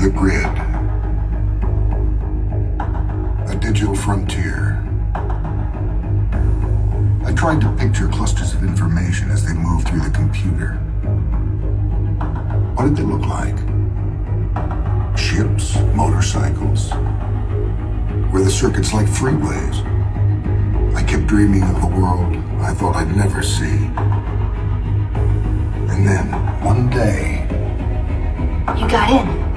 The grid. A digital frontier. I tried to picture clusters of information as they moved through the computer. What did they look like? Ships, motorcycles? Were the circuits like freeways? I kept dreaming of a world I thought I'd never see. And then, one day... You got in.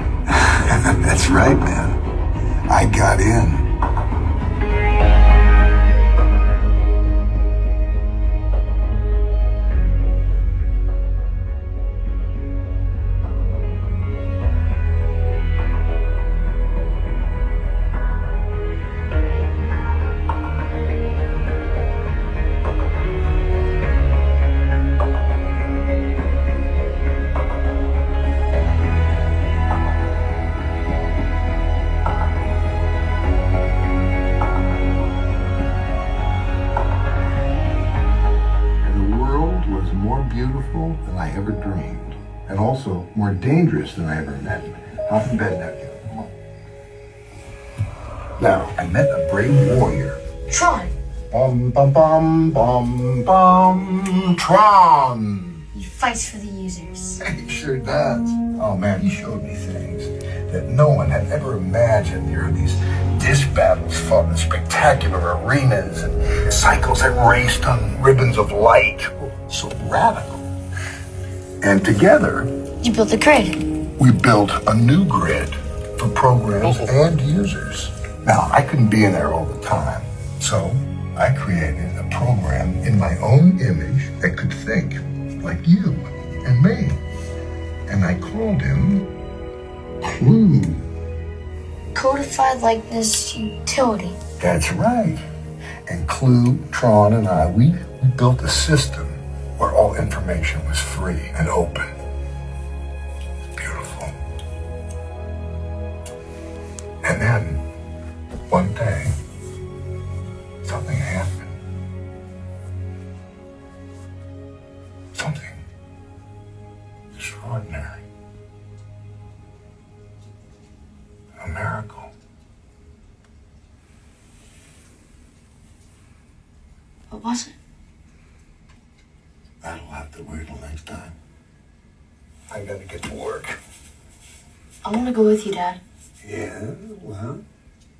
That's right, man. I got in. Beautiful than I ever dreamed, and also more dangerous than I ever imagined. Hop in bed now, kid. Come on. Now, I met a brave warrior. Tron. Bum, bum, bum, bum, bum, Tron. He fights for the users. He sure does. Oh man, he showed me things that no one had ever imagined. There are these dish battles fought in spectacular arenas and cycles that raced on ribbons of light. So radical. And together, You built the grid. we built a new grid for programs and users. Now, I couldn't be in there all the time, so I created a program in my own image that could think like you and me. And I called him Clue. Codified likeness utility. That's right. And Clue, Tron, and I, we built a system where all information was free and open. Beautiful. And then, one day, something happened. Something extraordinary. A miracle. What was it? That'll have to wait till next time. I gotta get to work. I want to go with you, Dad. Yeah, well,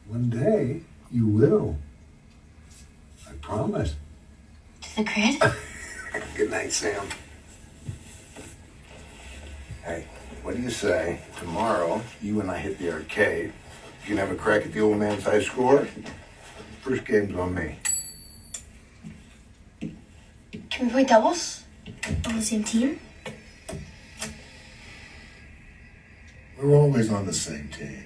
one day you will. I promise. To the grid? Good night, Sam. Hey, what do you say? Tomorrow, you and I hit the arcade. You can have a crack at the old man's high score. First game's on me. Can we play doubles? On the same team? We're always on the same team.